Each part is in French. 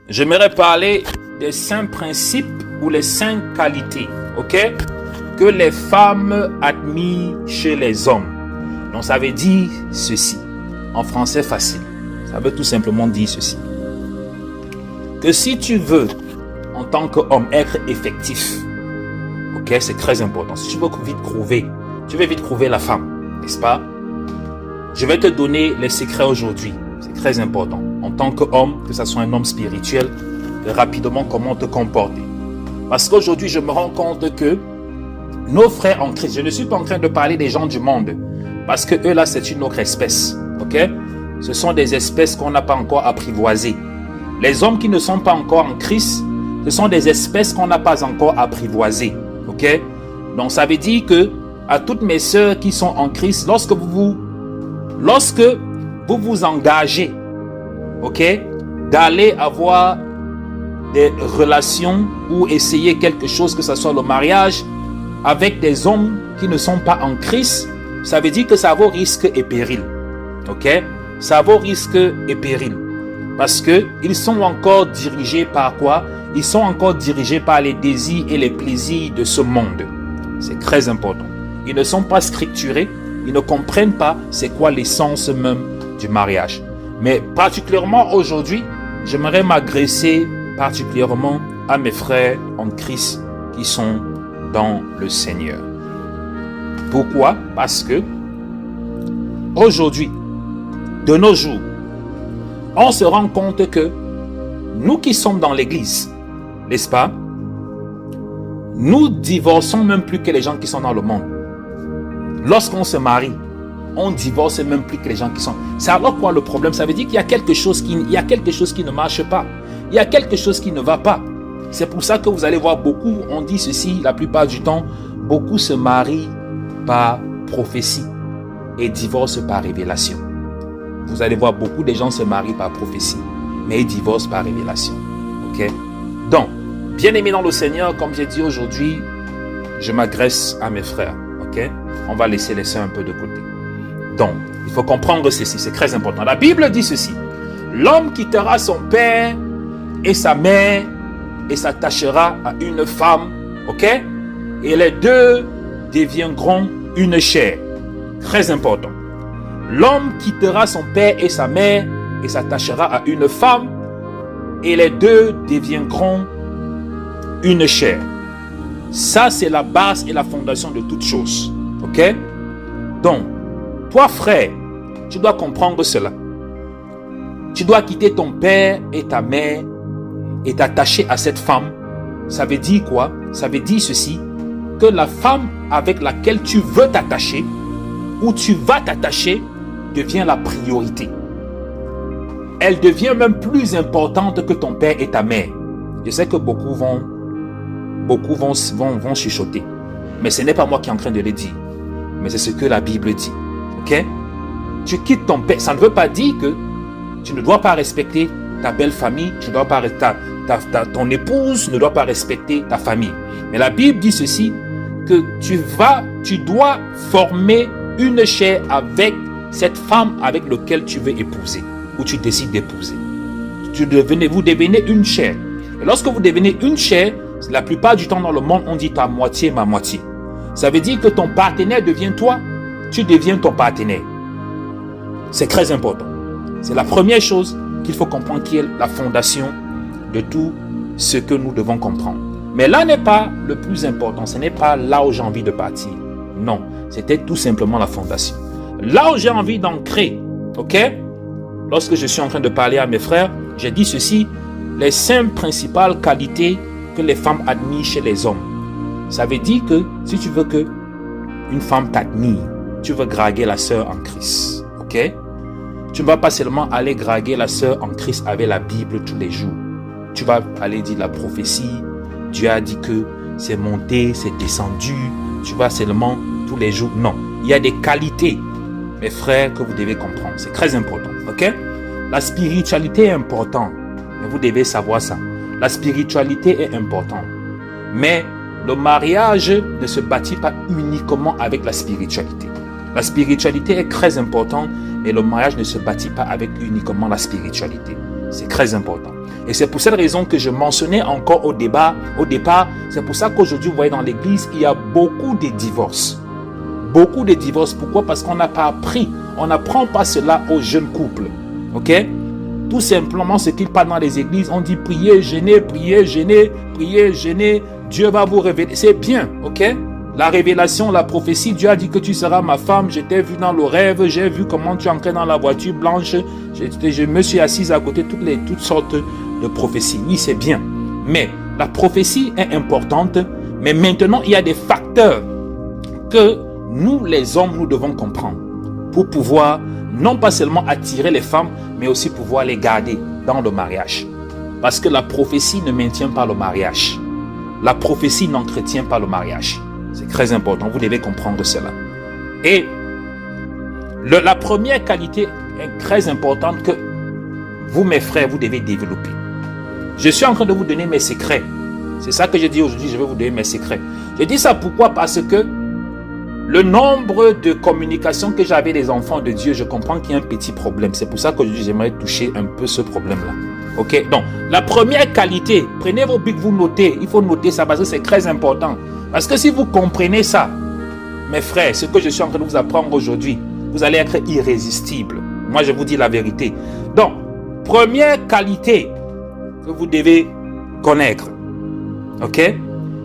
j'aimerais parler des 5 principes ou les 5 qualités, ok, que les femmes admirent chez les hommes. Donc ça veut dire ceci, en français facile. Ça veut tout simplement dire ceci. Que si tu veux, en tant qu'homme, être effectif, ok, c'est très important. Si tu veux vite trouver la femme, n'est-ce pas? Je vais te donner les secrets aujourd'hui. C'est très important. En tant qu'homme, que ce soit un homme spirituel, rapidement comment te comporter. Parce qu'aujourd'hui, je me rends compte que nos frères en Christ, je ne suis pas en train de parler des gens du monde, parce que eux là, c'est une autre espèce. Ok? Ce sont des espèces qu'on n'a pas encore apprivoisées. Les hommes qui ne sont pas encore en Christ, ce sont des espèces qu'on n'a pas encore apprivoisées. Ok? Donc ça veut dire que à toutes mes sœurs qui sont en Christ, lorsque vous vous engagez, ok, d'aller avoir des relations ou essayer quelque chose, que ce soit le mariage, avec des hommes qui ne sont pas en Christ, ça veut dire que ça a vos risques et périls. Ok? Ça a vos risques et périls. Parce que ils sont encore dirigés par quoi? Ils sont encore dirigés par les désirs et les plaisirs de ce monde. C'est très important. Ils ne sont pas scripturés. Ils ne comprennent pas c'est quoi l'essence même du mariage. Mais particulièrement aujourd'hui, j'aimerais m'adresser particulièrement à mes frères en Christ qui sont dans le Seigneur. Pourquoi? Parce que aujourd'hui, de nos jours, on se rend compte que nous qui sommes dans l'église, n'est-ce pas? Nous divorçons même plus que les gens qui sont dans le monde. Lorsqu'on se marie, on divorce même plus que les gens qui sont. C'est alors quoi le problème? Ça veut dire qu'il y a quelque chose qui ne marche pas. Il y a quelque chose qui ne va pas. C'est pour ça que vous allez voir beaucoup, on dit ceci la plupart du temps, beaucoup se marient par prophétie et divorcent par révélation. Vous allez voir beaucoup de gens se marient par prophétie, mais ils divorcent par révélation. Ok? Donc, bien aimés dans le Seigneur, comme j'ai dit aujourd'hui, je m'adresse à mes frères. Ok? On va laisser les sœurs un peu de côté. Donc, il faut comprendre ceci, c'est très important. La Bible dit ceci: l'homme quittera son père et sa mère et s'attachera à une femme, ok? Et les deux deviendront une chair. Très important. L'homme quittera son père et sa mère et s'attachera à une femme et les deux deviendront une chair. Ça, c'est la base et la fondation de toute chose. Ok? Donc, toi, frère, tu dois comprendre cela. Tu dois quitter ton père et ta mère et t'attacher à cette femme. Ça veut dire quoi? Ça veut dire ceci, que la femme avec laquelle tu veux t'attacher ou tu vas t'attacher devient la priorité. Elle devient même plus importante que ton père et ta mère. Je sais que beaucoup vont chuchoter. Mais ce n'est pas moi qui est en train de le dire. Mais c'est ce que la Bible dit. Ok? Tu quittes ton père. Ça ne veut pas dire que tu ne dois pas respecter ta belle famille. Tu ne dois pas ton épouse ne doit pas respecter ta famille. Mais la Bible dit ceci, que tu dois former une chair avec cette femme avec laquelle tu veux épouser ou tu décides d'épouser. Vous devenez une chair. Et lorsque vous devenez une chair, la plupart du temps dans le monde, on dit ta moitié, ma moitié. Ça veut dire que ton partenaire devient toi, tu deviens ton partenaire. C'est très important. C'est la première chose qu'il faut comprendre, qui est la fondation de tout ce que nous devons comprendre. Mais là n'est pas le plus important. Ce n'est pas là où j'ai envie de partir. Non, c'était tout simplement la fondation. Là où j'ai envie d'ancrer, ok? Lorsque je suis en train de parler à mes frères, j'ai dit ceci, les 5 principales qualités que les femmes admirent chez les hommes. Ça veut dire que si tu veux que une femme t'admire, tu veux draguer la sœur en Christ, ok? Tu ne vas pas seulement aller draguer la sœur en Christ avec la Bible tous les jours. Tu vas aller dire la prophétie, Dieu a dit que c'est monté, c'est descendu, tu vas seulement tous les jours. Non, il y a des qualités, mes frères, que vous devez comprendre. C'est très important, ok? La spiritualité est importante, mais vous devez savoir ça. La spiritualité est importante, mais le mariage ne se bâtit pas uniquement avec la spiritualité. La spiritualité est très importante, mais le mariage ne se bâtit pas avec uniquement la spiritualité. C'est très important. Et c'est pour cette raison que je mentionnais encore au départ, c'est pour ça qu'aujourd'hui, vous voyez dans l'église, il y a beaucoup de divorces. Beaucoup de divorces. Pourquoi? Parce qu'on n'a pas appris. On n'apprend pas cela aux jeunes couples. Ok? Tout simplement, ce qu'ils parlent dans les églises, on dit priez, jeûnez, priez, jeûnez, priez, jeûnez. Dieu va vous révéler. C'est bien, ok? La révélation, la prophétie, Dieu a dit que tu seras ma femme. Je t'ai vu dans le rêve, j'ai vu comment tu entrais dans la voiture blanche. Je me suis assise à côté, toutes sortes de prophéties. Oui, c'est bien. Mais la prophétie est importante. Mais maintenant, il y a des facteurs que nous, les hommes, nous devons comprendre pour pouvoir non pas seulement attirer les femmes, mais aussi pouvoir les garder dans le mariage. Parce que la prophétie ne maintient pas le mariage. La prophétie n'entretient pas le mariage. C'est très important, vous devez comprendre cela. Et la première qualité est très importante que vous, mes frères, vous devez développer. Je suis en train de vous donner mes secrets. C'est ça que je dis aujourd'hui, je vais vous donner mes secrets. Je dis ça pourquoi? Parce que le nombre de communications que j'avais des enfants de Dieu, je comprends qu'il y a un petit problème. C'est pour ça que j'aimerais toucher un peu ce problème-là. Ok? Donc, la première qualité, prenez vos bics, vous notez. Il faut noter ça parce que c'est très important. Parce que si vous comprenez ça, mes frères, ce que je suis en train de vous apprendre aujourd'hui, vous allez être irrésistible. Moi, je vous dis la vérité. Donc, première qualité que vous devez connaître, ok?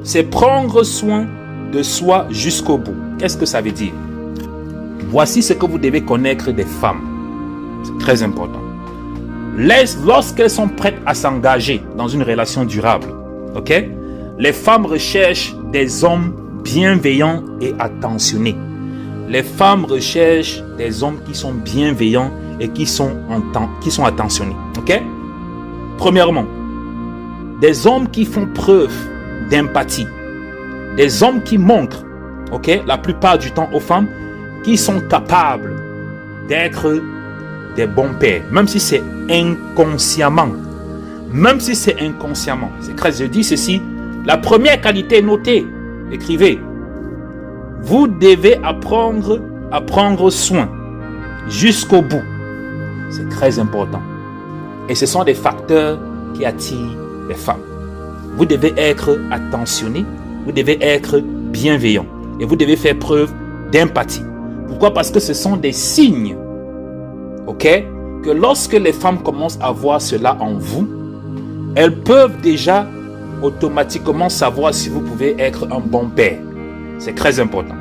C'est prendre soin de soi jusqu'au bout. Qu'est-ce que ça veut dire? Voici ce que vous devez connaître des femmes. C'est très important. Lorsqu'elles sont prêtes à s'engager dans une relation durable, ok? Les femmes recherchent des hommes bienveillants et attentionnés. Les femmes recherchent des hommes qui sont bienveillants et qui sont attentionnés. Ok? Premièrement, des hommes qui font preuve d'empathie. Des hommes qui montrent, ok, la plupart du temps aux femmes, qui sont capables d'être des bons pères, même si c'est inconsciemment. Même si c'est inconsciemment. C'est très, je dis ceci. La première qualité, notez, écrivez. Vous devez apprendre à prendre soin jusqu'au bout. C'est très important. Et ce sont des facteurs qui attirent les femmes. Vous devez être attentionné, vous devez être bienveillant et vous devez faire preuve d'empathie. Pourquoi? Parce que ce sont des signes, ok, que lorsque les femmes commencent à voir cela en vous, elles peuvent déjà automatiquement savoir si vous pouvez être un bon père. C'est très important.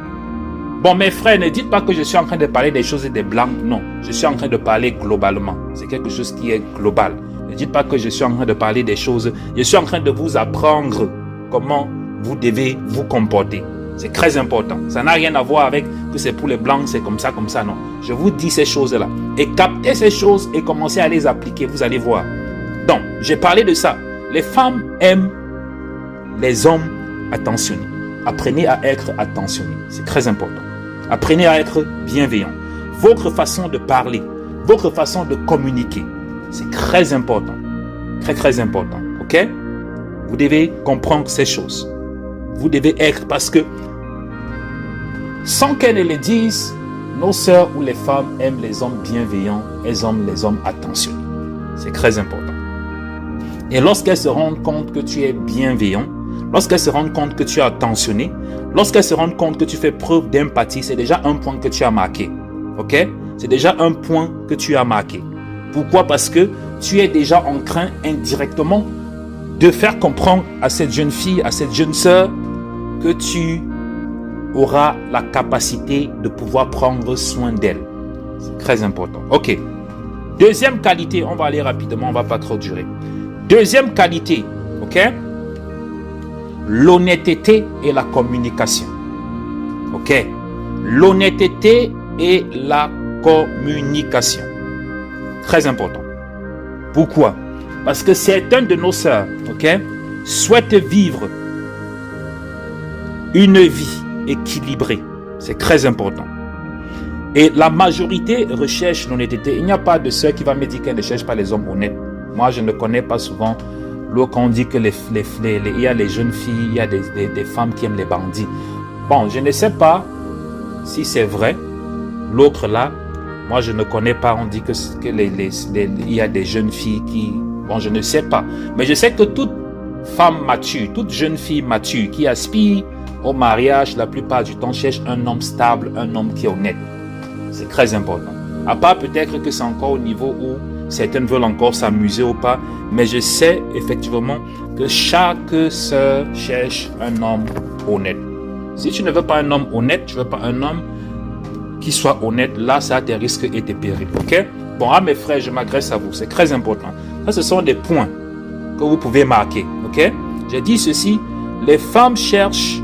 Bon, mes frères, ne dites pas que je suis en train de parler des choses des blancs. Non, je suis en train de parler globalement. C'est quelque chose qui est global. Ne dites pas que je suis en train de parler des choses. Je suis en train de vous apprendre comment vous devez vous comporter. C'est très important. Ça n'a rien à voir avec que c'est pour les blancs, c'est comme ça, non. Je vous dis ces choses-là. Et captez ces choses et commencez à les appliquer. Vous allez voir. Donc, j'ai parlé de ça. Les femmes aiment les hommes attentionnés. Apprenez à être attentionné. C'est très important. Apprenez à être bienveillant. Votre façon de parler, votre façon de communiquer, c'est très important. Très, très important. Ok? Vous devez comprendre ces choses. Vous devez être, parce que sans qu'elles ne le disent, nos sœurs ou les femmes aiment les hommes bienveillants, elles aiment les hommes attentionnés. C'est très important. Et lorsqu'elles se rendent compte que tu es bienveillant, lorsqu'elles se rendent compte que tu es attentionné, lorsqu'elles se rendent compte que tu fais preuve d'empathie, c'est déjà un point que tu as marqué. Ok? C'est déjà un point que tu as marqué. Pourquoi? Parce que tu es déjà en train indirectement de faire comprendre à cette jeune fille, à cette jeune sœur, que tu auras la capacité de pouvoir prendre soin d'elle. C'est très important. Ok. Deuxième qualité, on va aller rapidement, on ne va pas trop durer. Deuxième qualité, ok? L'honnêteté et la communication. Ok? L'honnêteté et la communication. Très important. Pourquoi? Parce que certaines de nos sœurs, ok, souhaitent vivre une vie équilibrée. C'est très important. Et la majorité recherche l'honnêteté. Il n'y a pas de sœur qui va me dire qu'elle ne cherche pas les hommes honnêtes. Moi, je ne connais pas souvent quand on dit que il y a les jeunes filles, il y a des femmes qui aiment les bandits. Bon, je ne sais pas si c'est vrai. L'autre là, moi je ne connais pas. On dit il y a des jeunes filles qui Bon, je ne sais pas. Mais je sais que toute femme mature, toute jeune fille mature qui aspire au mariage, la plupart du temps cherche un homme stable, un homme qui est honnête. C'est très important. À part peut-être que c'est encore au niveau où certaines veulent encore s'amuser ou pas, mais je sais effectivement que chaque sœur cherche un homme honnête. Si tu ne veux pas un homme honnête, tu ne veux pas un homme qui soit honnête, là, ça a tes risques et tes périls. Ok? Bon, mes frères, je m'adresse à vous. C'est très important. Ça, ce sont des points que vous pouvez marquer. Ok? J'ai dit ceci. Les femmes cherchent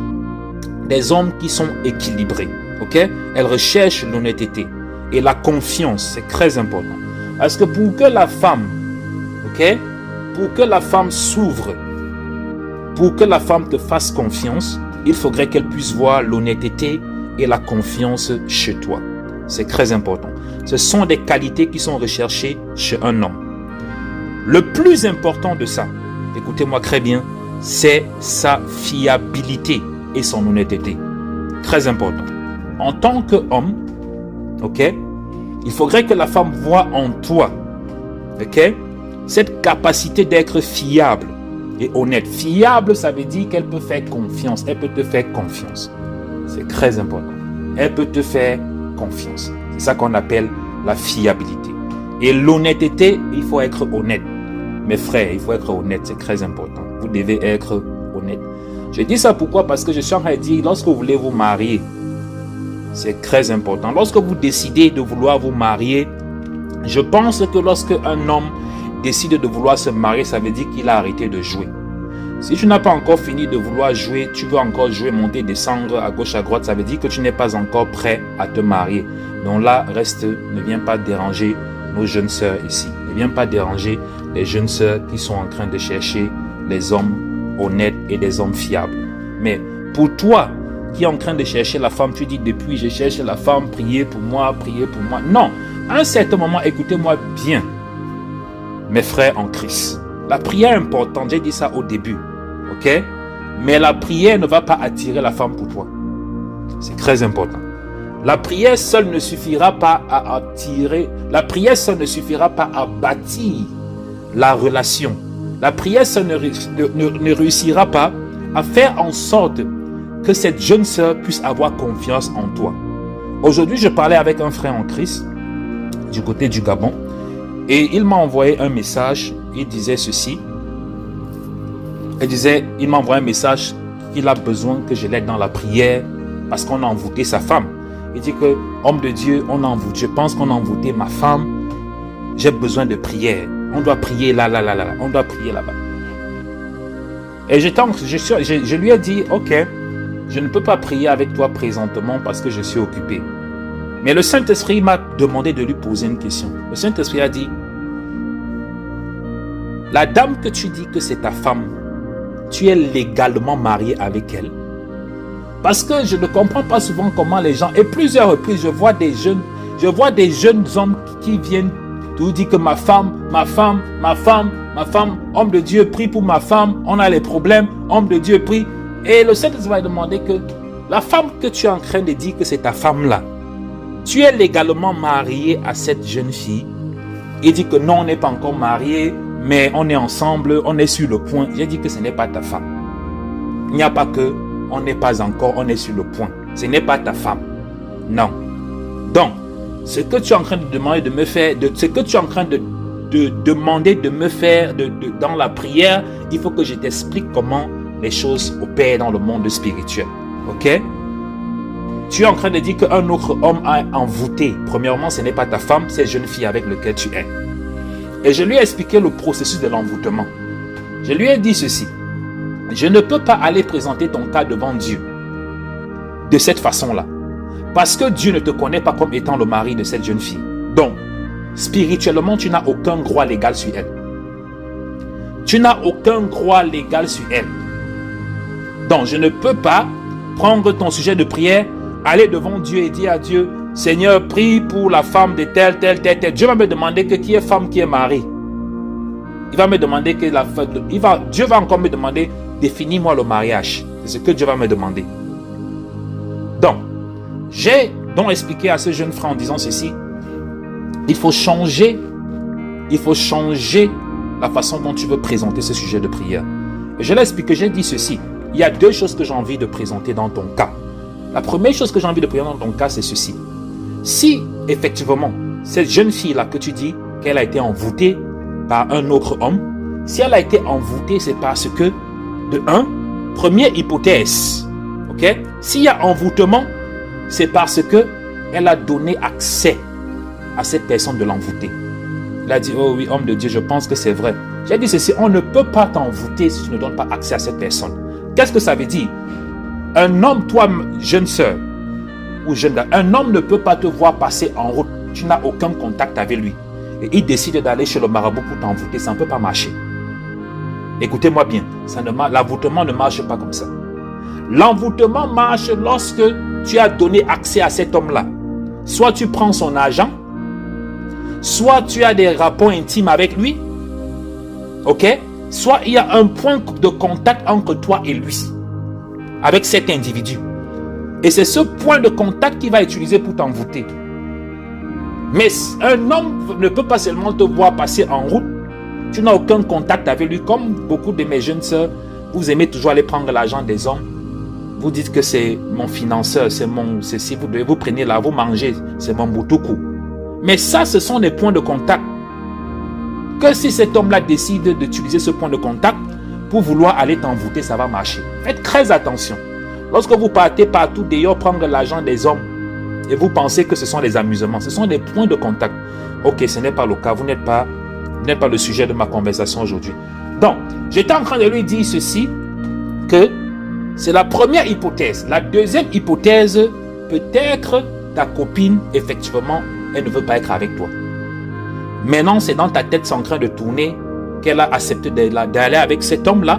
des hommes qui sont équilibrés. Ok? Elles recherchent l'honnêteté et la confiance. C'est très important. Parce que pour que la femme, ok? Pour que la femme s'ouvre, pour que la femme te fasse confiance, il faudrait qu'elle puisse voir l'honnêteté et la confiance chez toi. C'est très important. Ce sont des qualités qui sont recherchées chez un homme. Le plus important de ça, écoutez-moi très bien, c'est sa fiabilité et son honnêteté. Très important. En tant qu'homme, ok, il faudrait que la femme voie en toi, ok, cette capacité d'être fiable et honnête. Fiable, ça veut dire qu'elle peut faire confiance. Elle peut te faire confiance. C'est très important. Elle peut te faire confiance. C'est ça qu'on appelle la fiabilité. Et l'honnêteté, il faut être honnête. Mes frères, il faut être honnête. C'est très important. Vous devez être honnête. Je dis ça pourquoi? Parce que je suis en train de dire, lorsque vous voulez vous marier, c'est très important. Lorsque vous décidez de vouloir vous marier, je pense que lorsque un homme décide de vouloir se marier, ça veut dire qu'il a arrêté de jouer. Si tu n'as pas encore fini de vouloir jouer, tu veux encore jouer, monter, descendre à gauche, à droite, ça veut dire que tu n'es pas encore prêt à te marier. Donc là, reste, ne viens pas déranger nos jeunes sœurs ici. Ne viens pas déranger les jeunes sœurs qui sont en train de chercher les hommes honnêtes et des hommes fiables. Mais pour toi, qui est en train de chercher la femme, tu dis depuis je cherche la femme, priez pour moi, priez pour moi. Non, à un certain moment, écoutez-moi bien, mes frères en Christ. La prière est importante, j'ai dit ça au début, ok? Mais la prière ne va pas attirer la femme pour toi. C'est très important. La prière seule ne suffira pas à attirer, la prière seule ne suffira pas à bâtir la relation. La prière seule ne réussira pas à faire en sorte que cette jeune sœur puisse avoir confiance en toi. Aujourd'hui, je parlais avec un frère en Christ du côté du Gabon et il m'a envoyé un message. Il disait ceci. Il m'a envoyé un message qu'il a besoin que je l'aide dans la prière parce qu'on a envoûté sa femme. Il dit que, homme de Dieu, on a envoûté. Je pense qu'on a envoûté ma femme. J'ai besoin de prière. On doit prier là. On doit prier là-bas. Et je lui ai dit, ok, je ne peux pas prier avec toi présentement parce que je suis occupé. Mais le Saint-Esprit m'a demandé de lui poser une question. Le Saint-Esprit a dit, la dame que tu dis que c'est ta femme, tu es légalement marié avec elle. Parce que je ne comprends pas souvent comment les gens, et plusieurs reprises, je vois des jeunes hommes qui viennent tout dire que ma femme, homme de Dieu, prie pour ma femme, on a les problèmes, homme de Dieu, prie. Et le Saint-Esprit va demander que la femme que tu es en train de dire que c'est ta femme là, tu es légalement marié à cette jeune fille. Il dit que non, on n'est pas encore marié, mais on est ensemble, on est sur le point. J'ai dit que ce n'est pas ta femme. Il n'y a pas que on n'est pas encore, on est sur le point. Ce n'est pas ta femme. Non. Donc, ce que tu es en train de demander de me faire, ce que tu es en train de demander de me faire dans la prière, il faut que je t'explique comment les choses opèrent dans le monde spirituel. Ok? Tu es en train de dire qu'un autre homme a envoûté. Premièrement, ce n'est pas ta femme, c'est la jeune fille avec laquelle tu es. Et je lui ai expliqué le processus de l'envoûtement. Je lui ai dit ceci. Je ne peux pas aller présenter ton cas devant Dieu de cette façon-là. Parce que Dieu ne te connaît pas comme étant le mari de cette jeune fille. Donc, spirituellement, tu n'as aucun droit légal sur elle. Tu n'as aucun droit légal sur elle. Donc, je ne peux pas prendre ton sujet de prière, aller devant Dieu et dire à Dieu, Seigneur, prie pour la femme de tel. Dieu va me demander que qui est femme, qui est mari. Il va me demander que Dieu va encore me demander, définis-moi le mariage. C'est ce que Dieu va me demander. Donc, j'ai donc expliqué à ce jeune frère en disant ceci, il faut changer la façon dont tu veux présenter ce sujet de prière. Et je l'ai expliqué, j'ai dit ceci. Il y a deux choses que j'ai envie de présenter dans ton cas. La première chose que j'ai envie de présenter dans ton cas, c'est ceci. Si, effectivement, cette jeune fille-là que tu dis qu'elle a été envoûtée par un autre homme, si elle a été envoûtée, c'est parce que, de un, première hypothèse, ok? S'il y a envoûtement, c'est parce que elle a donné accès à cette personne de l'envoûter. Elle a dit, oh oui, homme de Dieu, je pense que c'est vrai. J'ai dit ceci, on ne peut pas t'envoûter si tu ne donnes pas accès à cette personne. Qu'est-ce que ça veut dire? Un homme, toi, jeune sœur, ou jeune dame, un homme ne peut pas te voir passer en route. Tu n'as aucun contact avec lui. Et il décide d'aller chez le marabout pour t'envoûter. Ça ne peut pas marcher. Écoutez-moi bien, l'envoûtement ne marche pas comme ça. L'envoûtement marche lorsque tu as donné accès à cet homme-là. Soit tu prends son argent, soit tu as des rapports intimes avec lui, ok? Soit il y a un point de contact entre toi et lui, avec cet individu. Et c'est ce point de contact qu'il va utiliser pour t'envoûter. Mais un homme ne peut pas seulement te voir passer en route. Tu n'as aucun contact avec lui. Comme beaucoup de mes jeunes sœurs, vous aimez toujours aller prendre l'argent des hommes. Vous dites que c'est mon financeur, si vous prenez là, vous mangez, c'est mon boutoukou. Mais ça, ce sont des points de contact. Que si cet homme-là décide d'utiliser ce point de contact pour vouloir aller t'envoûter, ça va marcher. Faites très attention. Lorsque vous partez partout d'ailleurs prendre l'argent des hommes et vous pensez que ce sont des amusements, ce sont des points de contact. Ok, ce n'est pas le cas, vous n'êtes pas le sujet de ma conversation aujourd'hui. Donc, j'étais en train de lui dire ceci, que c'est la première hypothèse. La deuxième hypothèse, peut-être ta copine, effectivement, elle ne veut pas être avec toi. Maintenant, c'est dans ta tête, c'est en train de tourner qu'elle a accepté d'aller avec cet homme-là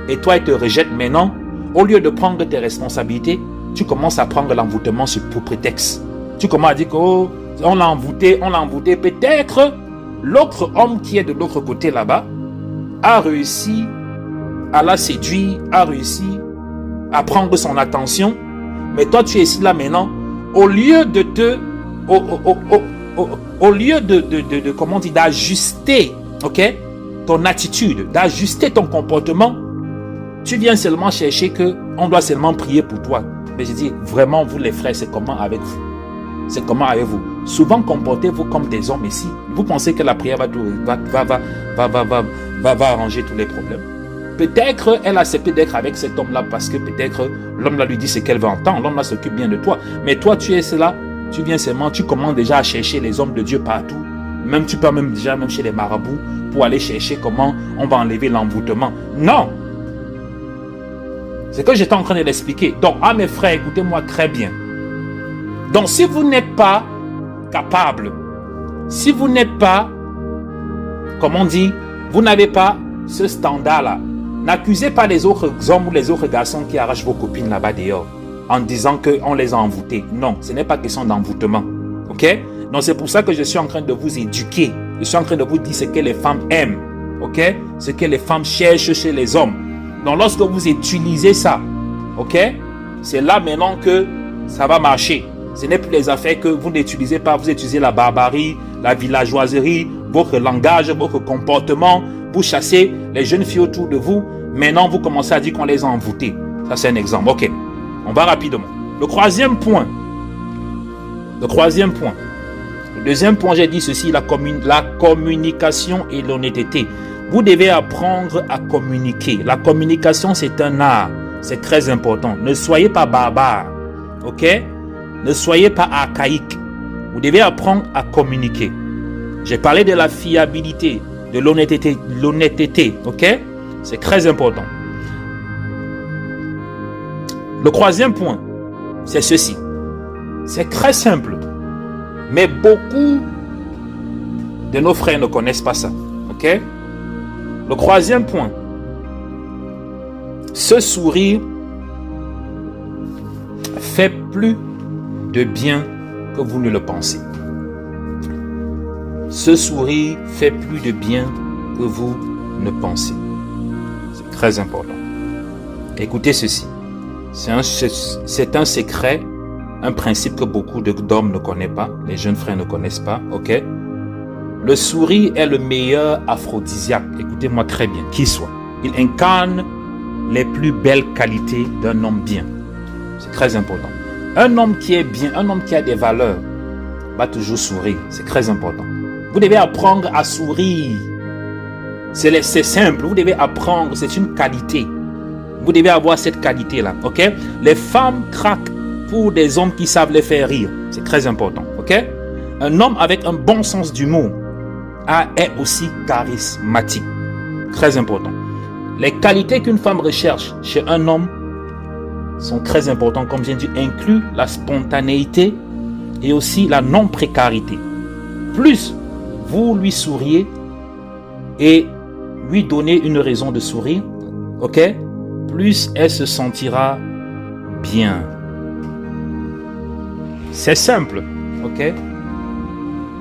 et toi, elle te rejette maintenant. Au lieu de prendre tes responsabilités, tu commences à prendre l'envoûtement pour prétexte. Tu commences à dire qu'on l'a envoûté. Peut-être l'autre homme qui est de l'autre côté là-bas a réussi à la séduire, a réussi à prendre son attention. Mais toi, tu es ici là maintenant. Au lieu de comment dire, d'ajuster, ok, ton attitude, d'ajuster ton comportement, tu viens seulement chercher qu'on doit seulement prier pour toi. Mais je dis, vraiment, vous les frères, c'est comment avec vous? C'est comment avec vous? Souvent, comportez-vous comme des hommes ici. Vous pensez que la prière va arranger tous les problèmes. Peut-être elle a accepté d'être avec cet homme-là parce que peut-être l'homme-là lui dit ce qu'elle veut entendre. L'homme-là s'occupe bien de toi. Mais toi, tu es là, tu viens seulement, tu commences déjà à chercher les hommes de Dieu partout. Même tu peux même chez les marabouts pour aller chercher comment on va enlever l'envoûtement. Non! C'est que j'étais en train de l'expliquer. Donc, mes frères, écoutez-moi très bien. Donc, si vous n'êtes pas capable, si vous n'êtes pas, comment on dit, vous n'avez pas ce standard-là, n'accusez pas les autres hommes ou les autres garçons qui arrachent vos copines là-bas dehors en disant qu'on les a envoûtés. Non, ce n'est pas question d'envoûtement. Ok? Donc, c'est pour ça que je suis en train de vous éduquer. Je suis en train de vous dire ce que les femmes aiment. Ok? Ce que les femmes cherchent chez les hommes. Donc, lorsque vous utilisez ça, ok, c'est là maintenant que ça va marcher. Ce n'est plus les affaires que vous n'utilisez pas. Vous utilisez la barbarie, la villageoiserie, votre langage, votre comportement. Vous chassez les jeunes filles autour de vous. Maintenant, vous commencez à dire qu'on les a envoûtées. Ça, c'est un exemple. Ok, on va rapidement. Le troisième point. Le deuxième point, j'ai dit ceci, la communication et l'honnêteté. Vous devez apprendre à communiquer. La communication, c'est un art. C'est très important. Ne soyez pas barbare. Ok? Ne soyez pas archaïque. Vous devez apprendre à communiquer. J'ai parlé de la fiabilité, de l'honnêteté. Ok? C'est très important. Le troisième point, c'est ceci. C'est très simple. Mais beaucoup de nos frères ne connaissent pas ça. Ok? Le troisième point, ce sourire fait plus de bien que vous ne le pensez. Ce sourire fait plus de bien que vous ne pensez. C'est très important. Écoutez ceci. C'est un secret, un principe que beaucoup d'hommes ne connaissent pas, les jeunes frères ne connaissent pas. Ok? Le sourire est le meilleur aphrodisiaque. Écoutez-moi très bien, qui soit. Il incarne les plus belles qualités d'un homme bien. C'est très important. Un homme qui est bien, un homme qui a des valeurs, va toujours sourire. C'est très important. Vous devez apprendre à sourire. C'est simple. Vous devez apprendre. C'est une qualité. Vous devez avoir cette qualité-là. Ok? Les femmes craquent pour des hommes qui savent les faire rire. C'est très important. Ok? Un homme avec un bon sens d'humour est aussi charismatique. Très important. Les qualités qu'une femme recherche chez un homme sont très importantes. Comme je viens de dire, incluent la spontanéité et aussi la non-précarité. Plus vous lui souriez et lui donnez une raison de sourire, ok, plus elle se sentira bien. C'est simple, ok.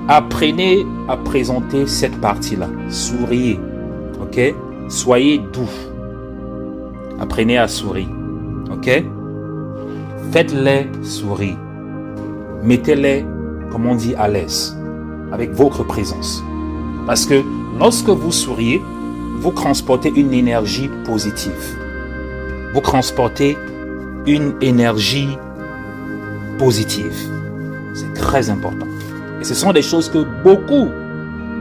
Apprenez à présenter cette partie-là. Souriez, ok. Soyez doux. Apprenez à sourire, ok. Faites-les sourire. Mettez-les, comme on dit, à l'aise avec votre présence. Parce que lorsque vous souriez, vous transportez une énergie positive. Vous transportez une énergie positive. C'est très important. Et ce sont des choses que beaucoup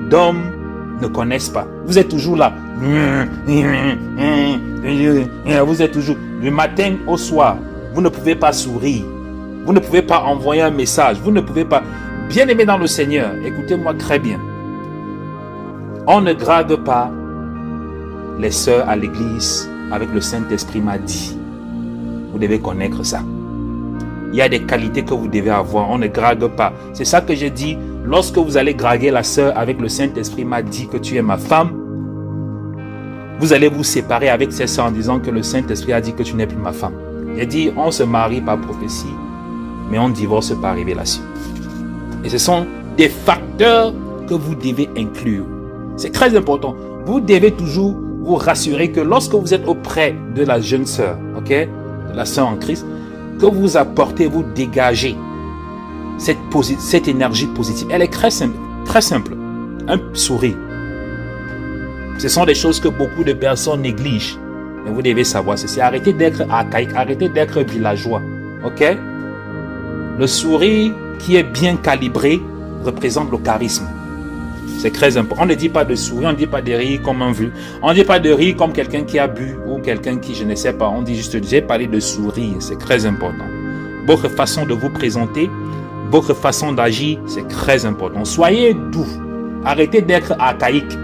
d'hommes ne connaissent pas. Vous êtes toujours là. Vous êtes toujours du matin au soir. Vous ne pouvez pas sourire. Vous ne pouvez pas envoyer un message. Vous ne pouvez pas... Bien-aimé dans le Seigneur, écoutez-moi très bien. On ne drague pas les sœurs à l'église avec le Saint-Esprit m'a dit. Vous devez connaître ça. Il y a des qualités que vous devez avoir. On ne drague pas. C'est ça que j'ai dit. Lorsque vous allez draguer la sœur avec le Saint-Esprit m'a dit que tu es ma femme, vous allez vous séparer avec ces sœurs en disant que le Saint-Esprit a dit que tu n'es plus ma femme. J'ai dit, on se marie par prophétie, mais on divorce par révélation. Et ce sont des facteurs que vous devez inclure. C'est très important. Vous devez toujours vous rassurer que lorsque vous êtes auprès de la jeune sœur, ok, de la sœur en Christ, que vous apportez, vous dégagez cette énergie positive. Elle est très simple, très simple. Un sourire. Ce sont des choses que beaucoup de personnes négligent. Mais vous devez savoir ceci. Arrêtez d'être archaïque, arrêtez d'être villageois. Ok? Le sourire qui est bien calibré représente le charisme. C'est très important. On ne dit pas de sourire, on ne dit pas de rire comme un vu. On ne dit pas de rire comme quelqu'un qui a bu ou quelqu'un qui, je ne sais pas. On dit juste, j'ai parlé de sourire. C'est très important. Votre façon de vous présenter, votre façon d'agir, c'est très important. Soyez doux. Arrêtez d'être archaïque.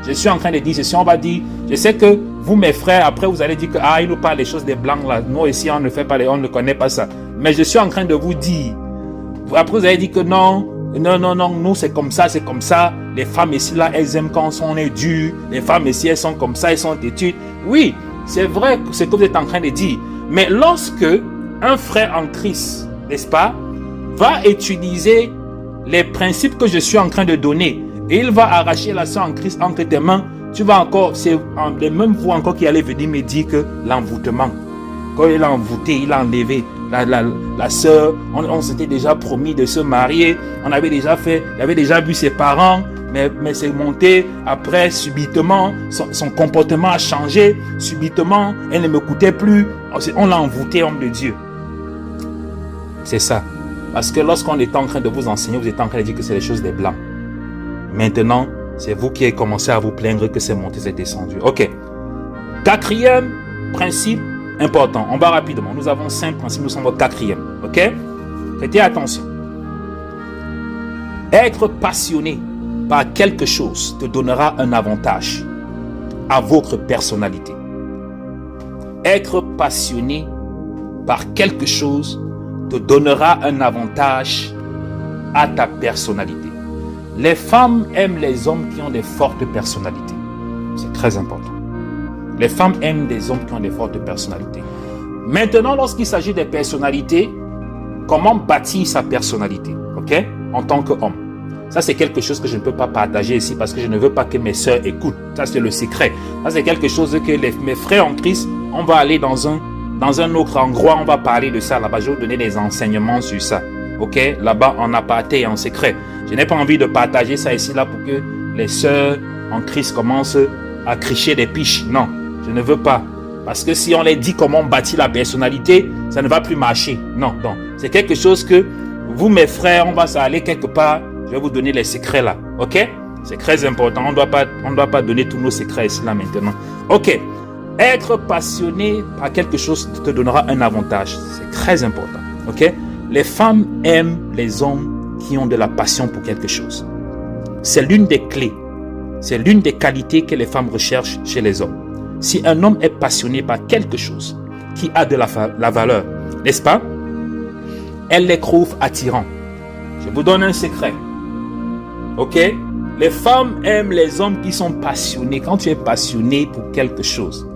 Je suis en train de dire ceci, on va dire, je sais que vous, mes frères, après vous allez dire que il nous parle des choses des blancs là. Nous ici, on ne fait pas, on ne connaît pas ça. Mais je suis en train de vous dire, après vous allez dire que non, nous c'est comme ça, c'est comme ça. Les femmes ici là, elles aiment quand on est dur. Les femmes ici, elles sont comme ça, elles sont têtues. Oui, c'est vrai ce que vous êtes en train de dire. Mais lorsque un frère en Christ, n'est-ce pas, va utiliser les principes que je suis en train de donner, et il va arracher la sœur en Christ entre tes mains, tu vas encore, c'est les mêmes vous encore qui allez venir me dire que l'envoûtement, quand il a envoûté, il a enlevé la sœur, on s'était déjà promis de se marier, on avait déjà fait, il avait déjà vu ses parents, mais c'est monté, après subitement, son comportement a changé, subitement, elle ne me coûtait plus, on l'a envoûté, homme de Dieu. C'est ça. Parce que lorsqu'on est en train de vous enseigner, vous êtes en train de dire que c'est les choses des blancs. Maintenant, c'est vous qui avez commencé à vous plaindre que c'est monté, c'est descendu. Ok. Quatrième principe important. On va rapidement. Nous avons 5 principes, nous sommes au 4e. Ok. Prêtez attention. Être passionné par quelque chose te donnera un avantage à votre personnalité. Être passionné par quelque chose te donnera un avantage à ta personnalité. Les femmes aiment les hommes qui ont des fortes personnalités. C'est très important. Les femmes aiment des hommes qui ont des fortes personnalités. Maintenant, lorsqu'il s'agit des personnalités, comment bâtir sa personnalité, ok, en tant qu'homme? Ça, c'est quelque chose que je ne peux pas partager ici parce que je ne veux pas que mes sœurs écoutent. Ça, c'est le secret. Ça, c'est quelque chose que mes frères en Christ, on va aller dans un autre endroit, on va parler de ça là-bas. Je vais vous donner des enseignements sur ça. Ok, là-bas en aparté et en secret. Je n'ai pas envie de partager ça ici là pour que les sœurs en Christ commencent à cricher des piches. Non, je ne veux pas. Parce que si on les dit comment on bâtit la personnalité, ça ne va plus marcher. Non, non. C'est quelque chose que vous, mes frères, on va s'aller quelque part. Je vais vous donner les secrets là. Ok? C'est très important. On ne doit pas donner tous nos secrets ici là maintenant. Ok. Être passionné par quelque chose te donnera un avantage. C'est très important. Ok? Les femmes aiment les hommes qui ont de la passion pour quelque chose. C'est l'une des clés. C'est l'une des qualités que les femmes recherchent chez les hommes. Si un homme est passionné par quelque chose qui a de la valeur, n'est-ce pas? Elle les trouve attirants. Je vous donne un secret. Ok? Les femmes aiment les hommes qui sont passionnés. Quand tu es passionné pour quelque chose,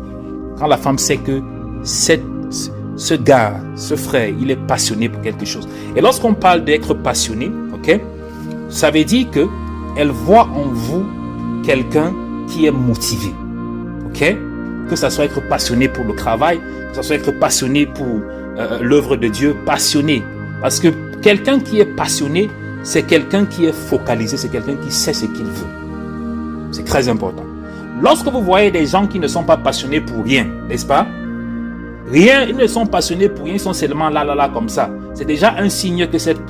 quand la femme sait que ce gars, ce frère, il est passionné pour quelque chose. Et lorsqu'on parle d'être passionné, ok, ça veut dire que elle voit en vous quelqu'un qui est motivé. Ok? Que ça soit être passionné pour le travail, que ça soit être passionné pour l'œuvre de Dieu, passionné. Parce que quelqu'un qui est passionné, c'est quelqu'un qui est focalisé, c'est quelqu'un qui sait ce qu'il veut. C'est très important. Lorsque vous voyez des gens qui ne sont pas passionnés pour rien, n'est-ce pas? Rien, ils ne sont passionnés pour rien, ils sont seulement là, comme ça. C'est déjà un signe que cette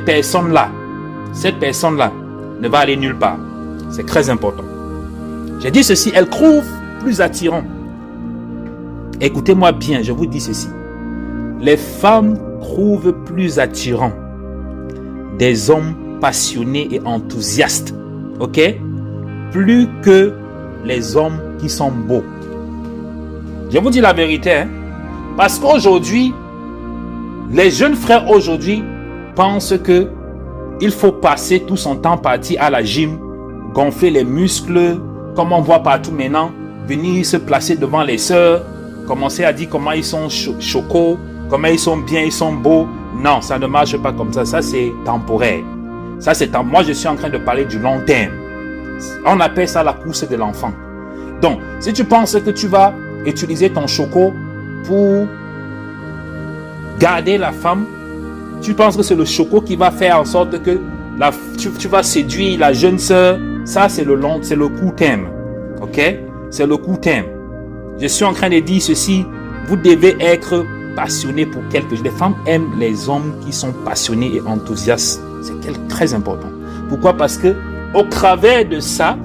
personne-là ne va aller nulle part. C'est très important. J'ai dit ceci, elle trouve plus attirant. Écoutez-moi bien, je vous dis ceci. Les femmes trouvent plus attirant des hommes passionnés et enthousiastes. Ok? Plus que les hommes qui sont beaux. Je vous dis la vérité. Hein? Parce qu'aujourd'hui, les jeunes frères aujourd'hui pensent que il faut passer tout son temps parti à la gym, gonfler les muscles, comme on voit partout maintenant, venir se placer devant les sœurs, commencer à dire comment ils sont chocos, comment ils sont bien, ils sont beaux. Non, ça ne marche pas comme ça. Ça, c'est temporaire. Moi, je suis en train de parler du long terme. On appelle ça la course de l'enfant. Donc, si tu penses que tu vas utiliser ton choco pour garder la femme, tu penses que c'est le choco qui va faire en sorte que tu vas séduire la jeune sœur. Ça, c'est le court terme. Ok? C'est le court terme. Je suis en train de dire ceci. Vous devez être passionné pour quelque chose. Les femmes aiment les hommes qui sont passionnés et enthousiastes. C'est très important. Pourquoi? Parce que au travers de ça,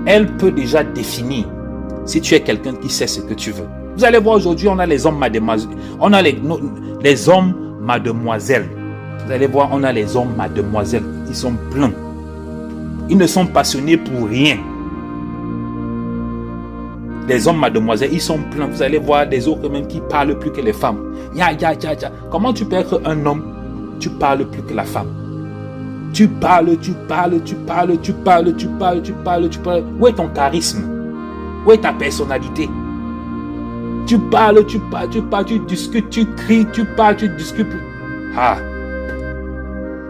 elle peut déjà définir si tu es quelqu'un qui sait ce que tu veux. Vous allez voir aujourd'hui, on a les hommes mademoiselles. On a les hommes mademoiselles. Vous allez voir, on a les hommes mademoiselles. Ils sont pleins. Ils ne sont passionnés pour rien. Les hommes mademoiselles, ils sont pleins. Vous allez voir des autres même qui parlent plus que les femmes. Comment tu peux être un homme? Tu parles plus que la femme. Tu parles. Où est ton charisme? Où est ta personnalité? Tu parles, tu discutes, tu cries, tu parles, tu discutes.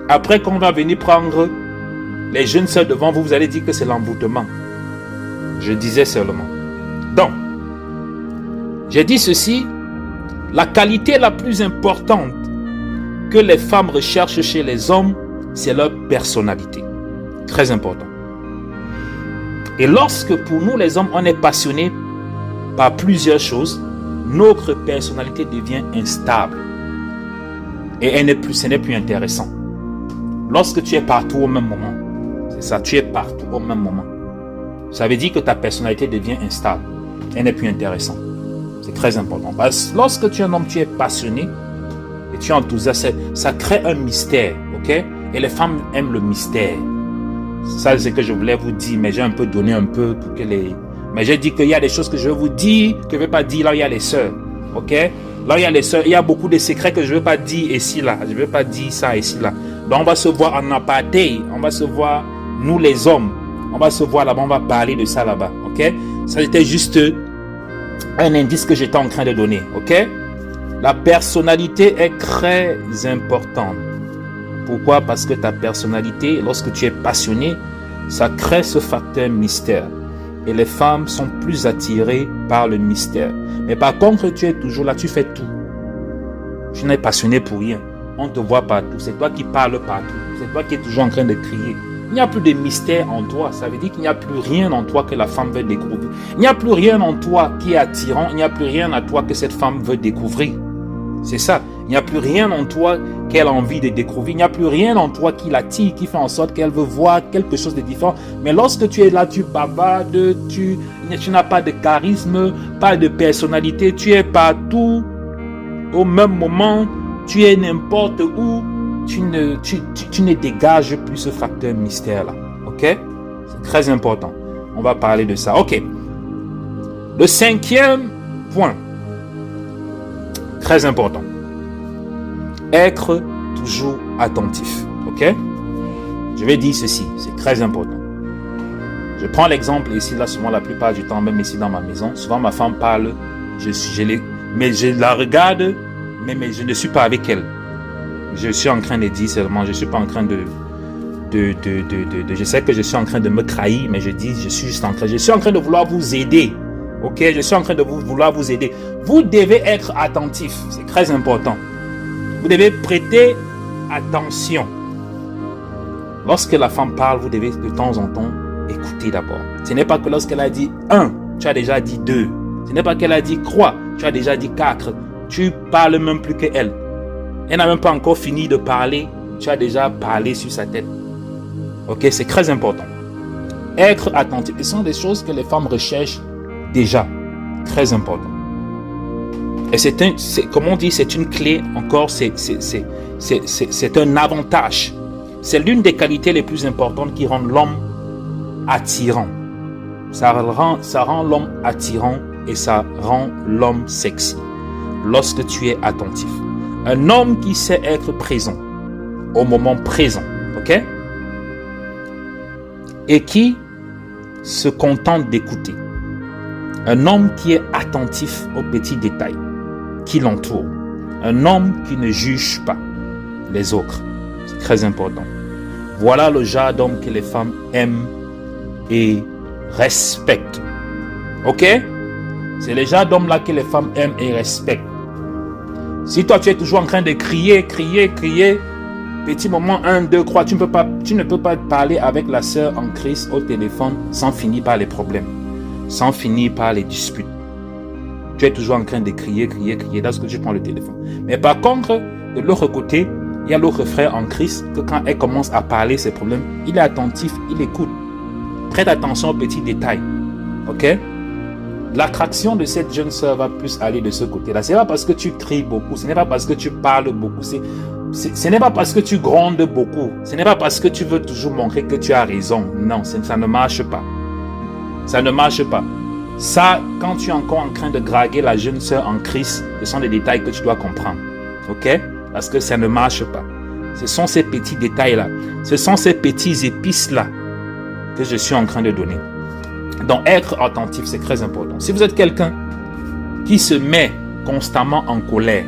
Après, quand on va venir prendre les jeunes sœurs devant vous, vous allez dire que c'est l'emboutement. Je disais seulement. Donc, j'ai dit ceci, la qualité la plus importante que les femmes recherchent chez les hommes, c'est leur personnalité. Très important. Et lorsque pour nous les hommes, on est passionnés par plusieurs choses, notre personnalité devient instable. Et ce n'est plus intéressant. Lorsque tu es partout au même moment, c'est ça, tu es partout au même moment. Ça veut dire que ta personnalité devient instable. Elle n'est plus intéressante. C'est très important. Parce que lorsque tu es un homme, tu es passionné et tu es enthousiaste, ça crée un mystère. Ok? Et les femmes aiment le mystère. Ça, c'est ce que je voulais vous dire, mais j'ai un peu donné un peu pour que les... Mais j'ai dit qu'il y a des choses que je veux vous dire, que je ne vais pas dire là où il y a les sœurs. Ok? Là où il y a les sœurs, il y a beaucoup de secrets que je ne veux pas dire ici, là. Je ne veux pas dire ça ici, là. Donc on va se voir en aparté. On va se voir, nous les hommes. On va se voir là-bas, on va parler de ça là-bas. Ok? Ça c'était juste un indice que j'étais en train de donner. Ok? La personnalité est très importante. Pourquoi? Parce que ta personnalité, lorsque tu es passionné, ça crée ce facteur mystère. Et les femmes sont plus attirées par le mystère. Mais par contre, tu es toujours là, tu fais tout. Tu n'es passionné pour rien. on te voit partout. C'est toi qui parles partout. C'est toi qui es toujours en train de crier. Il n'y a plus de mystère en toi. Ça veut dire qu'il n'y a plus rien en toi que la femme veut découvrir. Il n'y a plus rien en toi qui est attirant. Il n'y a plus rien à toi que cette femme veut découvrir. C'est ça. Il n'y a plus rien en toi qu'elle a envie de découvrir. Il n'y a plus rien en toi qui l'attire, qui fait en sorte qu'elle veut voir quelque chose de différent. Mais lorsque tu es là, tu bavardes, tu n'as pas de charisme, pas de personnalité, tu es partout au même moment, tu es n'importe où, tu ne dégages plus ce facteur mystère-là. Ok? C'est très important. On va parler de ça. Ok. Le 5e point. Très important. Être toujours attentif. Ok? Je vais dire ceci. C'est très important. Je prends l'exemple ici, là, souvent la plupart du temps, même ici dans ma maison. Souvent, ma femme parle, mais je la regarde, mais je ne suis pas avec elle. Je suis en train de dire seulement, je ne suis pas en train je sais que je suis en train de me trahir, mais je suis en train de vouloir vous aider. Ok, je suis en train de vouloir vous aider. Vous devez être attentif, c'est très important. Vous devez prêter attention. Lorsque la femme parle, vous devez de temps en temps écouter d'abord. Ce n'est pas que lorsqu'elle a dit 1, tu as déjà dit 2. Ce n'est pas qu'elle a dit crois, tu as déjà dit 4. Tu parles même plus qu'elle. Elle n'a même pas encore fini de parler, tu as déjà parlé sur sa tête. Ok, c'est très important. Être attentif, ce sont des choses que les femmes recherchent déjà. Très important. Et comme on dit, c'est une clé encore, c'est un avantage. C'est l'une des qualités les plus importantes qui rendent l'homme attirant. Ça rend l'homme attirant et ça rend l'homme sexy. Lorsque tu es attentif. Un homme qui sait être présent au moment présent, ok? Et qui se contente d'écouter. Un homme qui est attentif aux petits détails qui l'entourent. Un homme qui ne juge pas les autres. C'est très important. Voilà le genre d'homme que les femmes aiment et respectent. Ok? C'est le genre d'homme là que les femmes aiment et respectent. Si toi tu es toujours en train de crier, petit moment 1, 2, 3, tu ne peux pas parler avec la sœur en Christ au téléphone sans finir par les problèmes, sans finir par les disputes. Tu es toujours en train de crier, lorsque tu prends le téléphone. Mais par contre, de l'autre côté, il y a l'autre frère en Christ que quand elle commence à parler ses problèmes, il est attentif, il écoute. Prête attention aux petits détails. Ok? L'attraction de cette jeune sœur va plus aller de ce côté-là. Ce n'est pas parce que tu cries beaucoup, ce n'est pas parce que tu parles beaucoup, ce n'est pas parce que tu grondes beaucoup, ce n'est pas parce que tu veux toujours montrer que tu as raison. Non, ça ne marche pas. Ça ne marche pas. Ça, quand tu es encore en train de draguer la jeune sœur en Christ, ce sont des détails que tu dois comprendre. Ok? Parce que ça ne marche pas. Ce sont ces petits détails-là. Ce sont ces petits épices-là que je suis en train de donner. Donc, être attentif, c'est très important. Si vous êtes quelqu'un qui se met constamment en colère,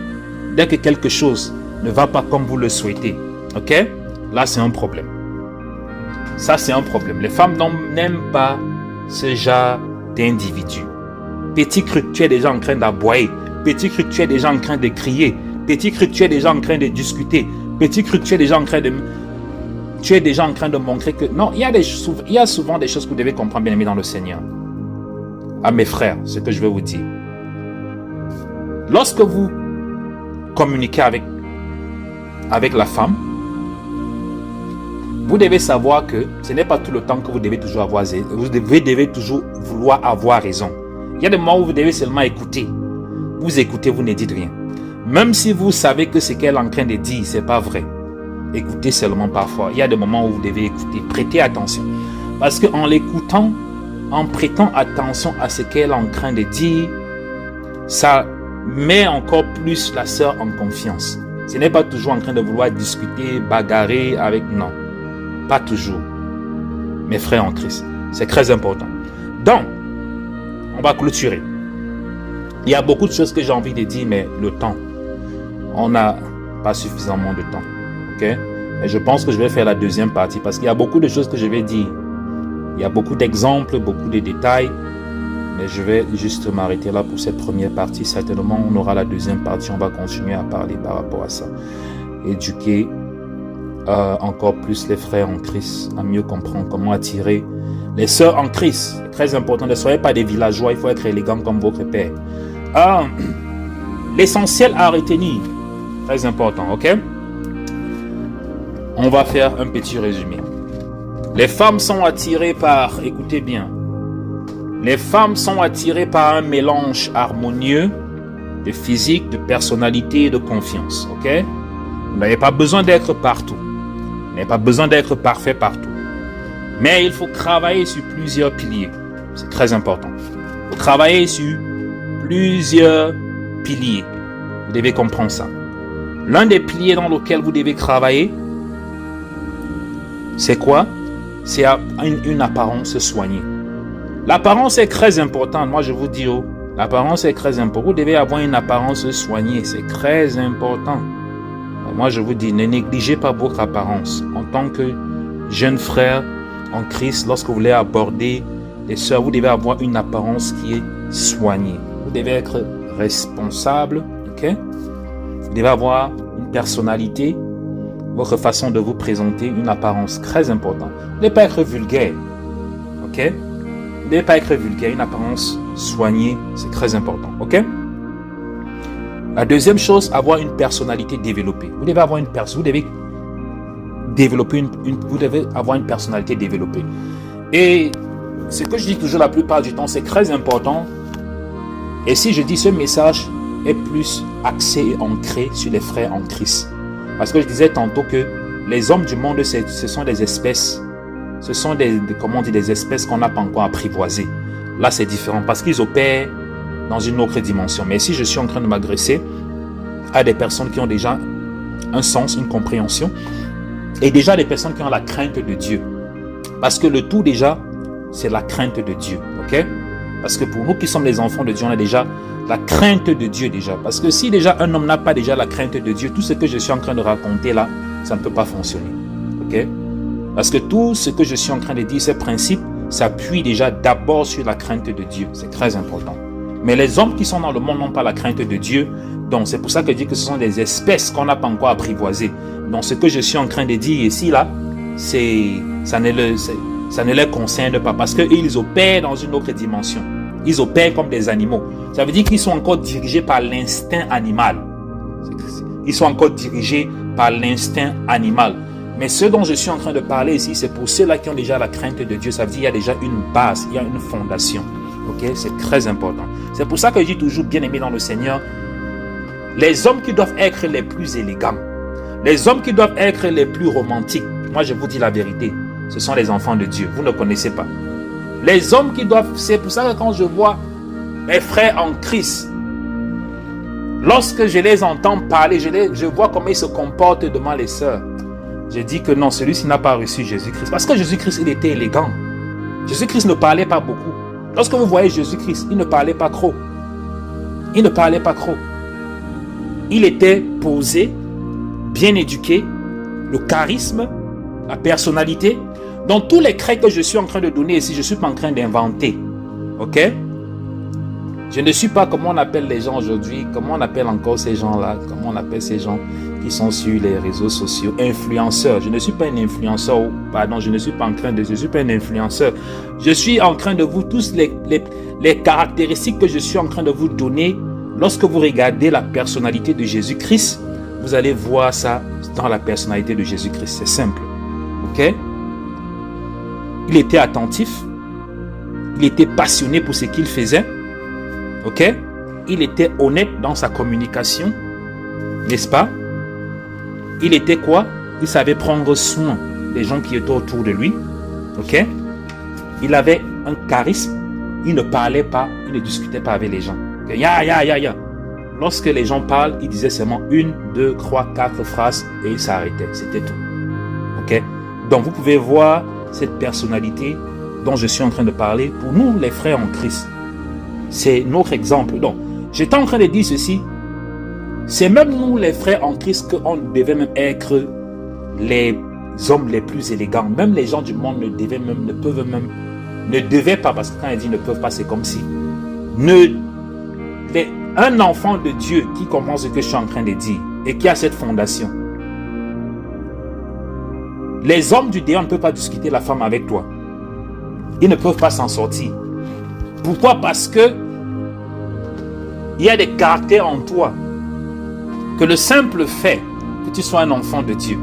dès que quelque chose ne va pas comme vous le souhaitez, ok? Là, c'est un problème. Ça, c'est un problème. Les femmes n'aiment pas ce genre d'individu. Petit cru, tu es déjà en train d'aboyer. Petit cru, tu es déjà en train de crier. Petit cru, tu es déjà en train de discuter. Petit cru, tu es déjà en train de... Tu es déjà en train de montrer que... Non, il y a souvent des choses que vous devez comprendre, bien aimés dans le Seigneur. À mes frères, ce que je vais vous dire. Lorsque vous communiquez avec la femme, vous devez savoir que ce n'est pas tout le temps que vous devez toujours devez toujours vouloir avoir raison. Il y a des moments où vous devez seulement écouter. Vous écoutez, vous ne dites rien. Même si vous savez que ce qu'elle est en train de dire, ce n'est pas vrai. Écoutez seulement parfois. Il y a des moments où vous devez écouter. Prêtez attention. Parce qu'en l'écoutant, en prêtant attention à ce qu'elle est en train de dire, ça met encore plus la sœur en confiance. Ce n'est pas toujours en train de vouloir discuter, bagarrer avec... Non. Pas toujours. Mes frères en Christ. C'est très important. Donc, on va clôturer. Il y a beaucoup de choses que j'ai envie de dire, mais le temps, on n'a pas suffisamment de temps. Ok? Et je pense que je vais faire la deuxième partie parce qu'il y a beaucoup de choses que je vais dire. Il y a beaucoup d'exemples, beaucoup de détails. Mais je vais juste m'arrêter là pour cette première partie. Certainement, on aura la deuxième partie. On va continuer à parler par rapport à ça. éduquer encore plus les frères en Christ, à mieux comprendre comment attirer les sœurs en Christ. C'est très important. Ne soyez pas des villageois, il faut être élégant comme votre père. L'essentiel à retenir, très important, ok? On va faire un petit résumé. Les femmes sont attirées par, écoutez bien, les femmes sont attirées par un mélange harmonieux de physique, de personnalité et de confiance, ok? Vous n'avez pas besoin d'être partout. Vous n'avez pas besoin d'être parfait partout. Mais il faut travailler sur plusieurs piliers. C'est très important. Il faut travailler sur plusieurs piliers. Vous devez comprendre ça. L'un des piliers dans lequel vous devez travailler, c'est quoi? C'est une apparence soignée. L'apparence est très importante. Moi, je vous dis, l'apparence est très importante. Vous devez avoir une apparence soignée. C'est très important. Moi, je vous dis, ne négligez pas votre apparence. En tant que jeune frère en Christ, lorsque vous voulez aborder les sœurs, vous devez avoir une apparence qui est soignée. Vous devez être responsable, ok? Vous devez avoir une personnalité, votre façon de vous présenter, une apparence très importante. Vous ne devez pas être vulgaire, ok? Vous ne devez pas être vulgaire, une apparence soignée, c'est très important, ok? La deuxième chose, avoir une personnalité développée. Vous devez avoir vous devez développer vous devez avoir une personnalité développée. Et ce que je dis toujours la plupart du temps, c'est très important. Et si je dis ce message est plus axé et ancré sur les frères en Christ. Parce que je disais tantôt que les hommes du monde, ce sont des espèces. Ce sont des espèces qu'on n'a pas encore apprivoisées. Là, c'est différent parce qu'ils opèrent dans une autre dimension. Mais si je suis en train de m'adresser à des personnes qui ont déjà un sens, une compréhension, et déjà des personnes qui ont la crainte de Dieu. Parce que le tout déjà, c'est la crainte de Dieu. Ok? Parce que pour nous qui sommes les enfants de Dieu, on a déjà la crainte de Dieu déjà. Parce que si déjà un homme n'a pas déjà la crainte de Dieu, tout ce que je suis en train de raconter là, ça ne peut pas fonctionner. Ok? Parce que tout ce que je suis en train de dire, ces principes, s'appuient déjà d'abord sur la crainte de Dieu. C'est très important. Mais les hommes qui sont dans le monde n'ont pas la crainte de Dieu. Donc c'est pour ça que je dis que ce sont des espèces qu'on n'a pas encore apprivoisées. Donc ce que je suis en train de dire ici là, ça ne les concerne pas parce qu'ils opèrent dans une autre dimension. Ils opèrent comme des animaux. Ça veut dire qu'ils sont encore dirigés par l'instinct animal. Ils sont encore dirigés par l'instinct animal. Mais ce dont je suis en train de parler ici, c'est pour ceux-là qui ont déjà la crainte de Dieu. Ça veut dire qu'il y a déjà une base, il y a une fondation. Ok, c'est très important. C'est pour ça que je dis toujours, bien aimé dans le Seigneur, les hommes qui doivent être les plus élégants, les hommes qui doivent être les plus romantiques, moi je vous dis la vérité, ce sont les enfants de Dieu. Vous ne connaissez pas. Les hommes qui doivent, c'est pour ça que quand je vois mes frères en Christ, lorsque je les entends parler, je vois comment ils se comportent devant les sœurs. Je dis que non, celui-ci n'a pas reçu Jésus-Christ. Parce que Jésus-Christ, il était élégant. Jésus-Christ ne parlait pas beaucoup. Lorsque vous voyez Jésus-Christ, il ne parlait pas trop. Il ne parlait pas trop. Il était posé, bien éduqué, le charisme, la personnalité. Dans tous les traits que je suis en train de donner ici, je ne suis pas en train d'inventer. Ok? Je ne suis pas, comment on appelle les gens aujourd'hui, comment on appelle encore ces gens-là, comment on appelle ces gens qui sont sur les réseaux sociaux, influenceurs. Je ne suis pas un influenceur, pardon, je ne suis pas un influenceur. Je suis en train de vous tous les caractéristiques que je suis en train de vous donner. Lorsque vous regardez la personnalité de Jésus-Christ, vous allez voir ça dans la personnalité de Jésus-Christ. C'est simple. Ok? Il était attentif. Il était passionné pour ce qu'il faisait. Ok? Il était honnête dans sa communication. N'est-ce pas? Il était quoi? Il savait prendre soin des gens qui étaient autour de lui. Ok? Il avait un charisme. Il ne parlait pas, il ne discutait pas avec les gens. Okay? Ya. Lorsque les gens parlent, il disait seulement 1, 2, 3, 4 phrases et il s'arrêtait. C'était tout. Ok? Donc vous pouvez voir cette personnalité dont je suis en train de parler pour nous les frères en Christ. C'est notre exemple. Donc, j'étais en train de dire ceci. C'est même nous les frères en Christ qu'on devait même être les hommes les plus élégants. Même les gens du monde ne devaient pas, parce que quand il dit ne peuvent pas, c'est comme si. Un enfant de Dieu qui comprend ce que je suis en train de dire et qui a cette fondation Les hommes du dehors ne peuvent pas discuter la femme avec toi. Ils ne peuvent pas s'en sortir. Pourquoi? Parce que il y a des caractères en toi que le simple fait que tu sois un enfant de Dieu,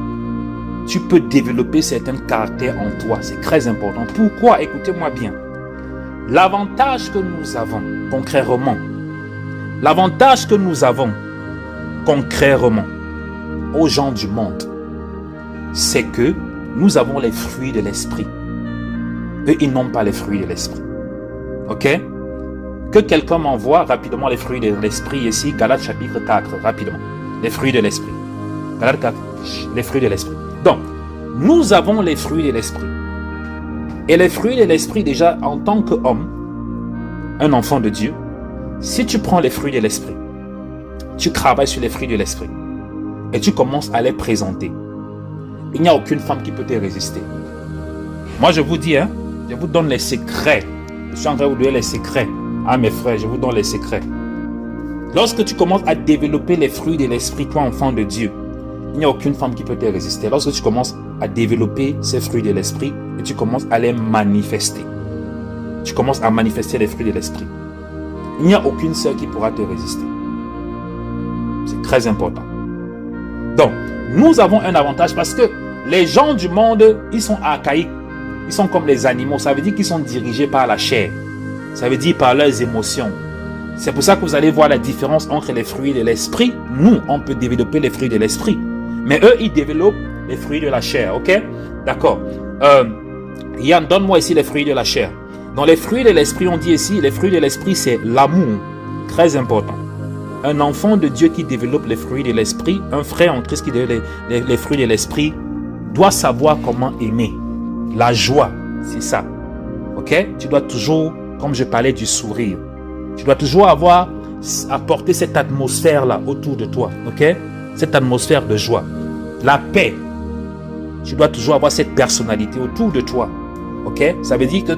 tu peux développer certains caractères en toi. C'est très important. Pourquoi? Écoutez-moi bien. L'avantage que nous avons concrètement, aux gens du monde, c'est que nous avons les fruits de l'esprit. Eux, ils n'ont pas les fruits de l'esprit. Ok? Que quelqu'un m'envoie rapidement les fruits de l'esprit ici, Galates chapitre 4, rapidement. Les fruits de l'esprit. Galates 4, les fruits de l'esprit. Donc, nous avons les fruits de l'esprit. Et les fruits de l'esprit, déjà, en tant qu'homme, un enfant de Dieu, si tu prends les fruits de l'esprit, tu travailles sur les fruits de l'esprit et tu commences à les présenter, il n'y a aucune femme qui peut te résister. Moi, je vous dis, je vous donne les secrets. Je suis en train de vous donner les secrets. Ah, mes frères, je vous donne les secrets. Lorsque tu commences à développer les fruits de l'esprit, toi, enfant de Dieu, il n'y a aucune femme qui peut te résister. Lorsque tu commences à développer ces fruits de l'esprit et tu commences à les manifester, tu commences à manifester les fruits de l'esprit, il n'y a aucune sœur qui pourra te résister. C'est très important. Donc, nous avons un avantage parce que les gens du monde, ils sont archaïques. Ils sont comme les animaux. Ça veut dire qu'ils sont dirigés par la chair. Ça veut dire par leurs émotions. C'est pour ça que vous allez voir la différence entre les fruits de l'esprit. Nous, on peut développer les fruits de l'esprit. Mais eux, ils développent les fruits de la chair. Ok? D'accord. Yann, donne-moi ici les fruits de la chair. Dans les fruits de l'esprit, on dit ici, les fruits de l'esprit, c'est l'amour. Très important. Un enfant de Dieu qui développe les fruits de l'esprit, un frère en Christ qui développe les fruits de l'esprit, doit savoir comment aimer. La joie, c'est ça. Ok? Tu dois toujours, comme je parlais du sourire, tu dois toujours apporter cette atmosphère-là autour de toi. Ok? Cette atmosphère de joie. La paix. Tu dois toujours avoir cette personnalité autour de toi. Ok? Ça veut dire que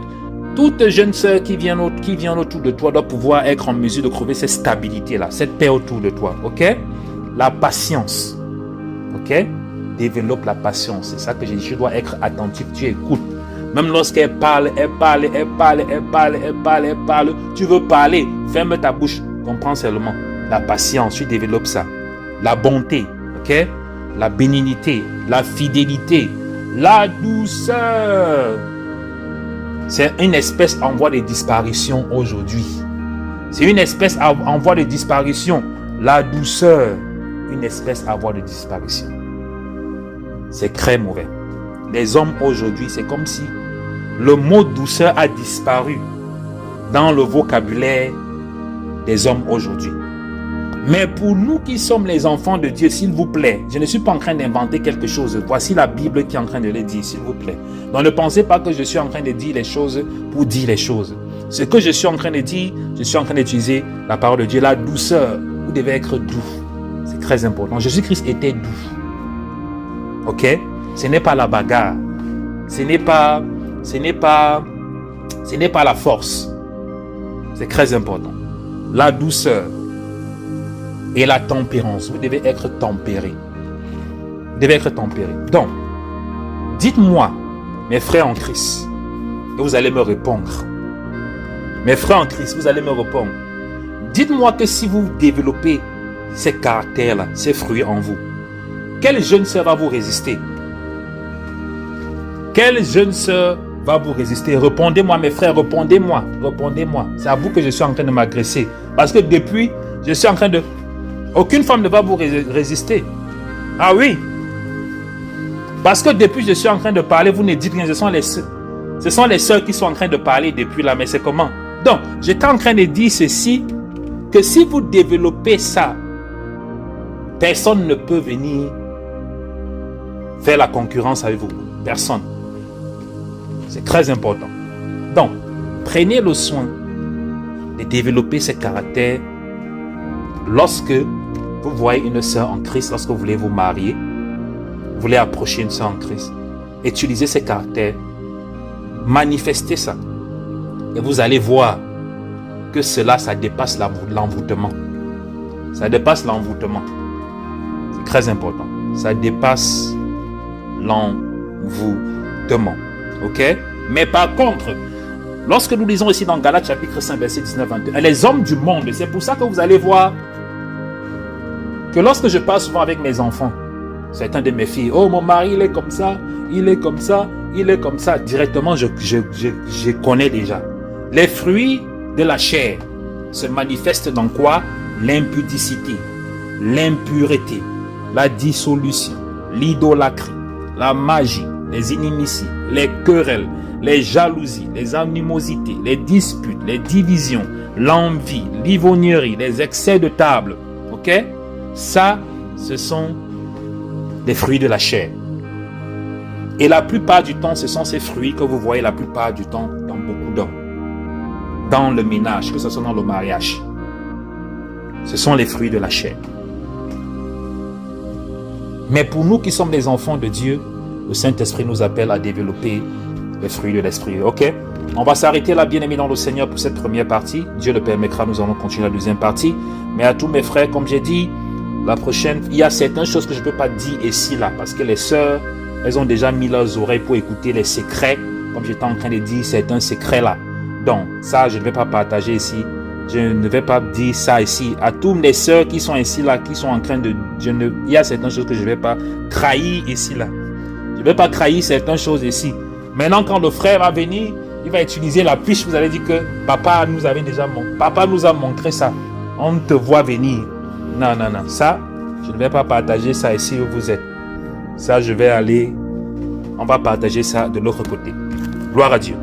toute jeune sœur qui vient autour de toi doit pouvoir être en mesure de trouver cette stabilité-là, cette paix autour de toi. Ok? La patience. Ok? Développe la patience. C'est ça que j'ai dit. Tu dois être attentif. Tu écoutes. Même lorsqu'elle parle. Tu veux parler. Ferme ta bouche. Comprends seulement. La patience. Tu développes ça. La bonté. Ok? La bénignité. La fidélité. La douceur. C'est une espèce en voie de disparition aujourd'hui. C'est une espèce en voie de disparition. La douceur. Une espèce en voie de disparition. C'est très mauvais. Les hommes aujourd'hui, c'est comme si le mot douceur a disparu dans le vocabulaire des hommes aujourd'hui. Mais pour nous qui sommes les enfants de Dieu, s'il vous plaît, je ne suis pas en train d'inventer quelque chose. Voici la Bible qui est en train de le dire, s'il vous plaît. Donc ne pensez pas que je suis en train de dire les choses pour dire les choses. Ce que je suis en train de dire, je suis en train d'utiliser la parole de Dieu. La douceur, vous devez être doux. C'est très important. Jésus-Christ était doux. Ok? Ce n'est pas la bagarre. Ce n'est pas la force. C'est très important. La douceur et la tempérance. Vous devez être tempéré. Vous devez être tempéré. Donc, dites-moi, mes frères en Christ, et vous allez me répondre. Mes frères en Christ, vous allez me répondre. Dites-moi que si vous développez ces caractères-là, ces fruits en vous, quelle jeune sœur va vous résister? Quelle jeune sœur va vous résister? Répondez-moi, mes frères, répondez-moi. Répondez-moi. C'est à vous que je suis en train de m'agresser. Parce que depuis, je suis en train de... Aucune femme ne va vous résister. Ah oui. Parce que depuis, je suis en train de parler, vous ne dites rien. Ce sont les sœurs qui sont en train de parler depuis là. Mais c'est comment? Donc, j'étais en train de dire ceci, que si vous développez ça, personne ne peut venir faire la concurrence avec vous. Personne. C'est très important. Donc, prenez le soin de développer ces caractères lorsque vous voyez une sœur en Christ, lorsque vous voulez vous marier, vous voulez approcher une sœur en Christ. Utilisez ces caractères, manifestez ça. Et vous allez voir que cela, ça dépasse l'envoûtement. Ça dépasse l'envoûtement. C'est très important. Ça dépasse vous demande. Ok? Mais par contre, lorsque nous lisons ici dans Galates chapitre 5, verset 19-22, les hommes du monde, c'est pour ça que vous allez voir que lorsque je parle souvent avec mes enfants, certains de mes filles, oh mon mari il est comme ça, il est comme ça, il est comme ça, directement je connais déjà. Les fruits de la chair se manifestent dans quoi? L'impudicité, l'impureté, la dissolution, l'idolâtrie, la magie, les inimitiés, les querelles, les jalousies, les animosités, les disputes, les divisions, l'envie, l'ivrognerie, les excès de table. Ok? Ça, ce sont des fruits de la chair. Et la plupart du temps, ce sont ces fruits que vous voyez la plupart du temps dans beaucoup d'hommes. Dans le ménage, que ce soit dans le mariage. Ce sont les fruits de la chair. Mais pour nous qui sommes des enfants de Dieu, le Saint-Esprit nous appelle à développer les fruits de l'Esprit. Ok? On va s'arrêter là, bien-aimés dans le Seigneur, pour cette première partie. Dieu le permettra, nous allons continuer la deuxième partie. Mais à tous mes frères, comme j'ai dit, la prochaine, il y a certaines choses que je ne peux pas dire ici, là, parce que les sœurs, elles ont déjà mis leurs oreilles pour écouter les secrets, comme j'étais en train de dire certains secrets là. Donc, ça, je ne vais pas partager ici. Je ne vais pas dire ça ici. À toutes les sœurs qui sont ici là, qui sont en train de... il y a certaines choses que je ne vais pas trahir ici là. Je ne vais pas trahir certaines choses ici. Maintenant, quand le frère va venir, il va utiliser la fiche. Vous allez dire que papa nous a montré ça. On te voit venir. Non, non, non. Ça, je ne vais pas partager ça ici où vous êtes. Ça, je vais aller... On va partager ça de l'autre côté. Gloire à Dieu.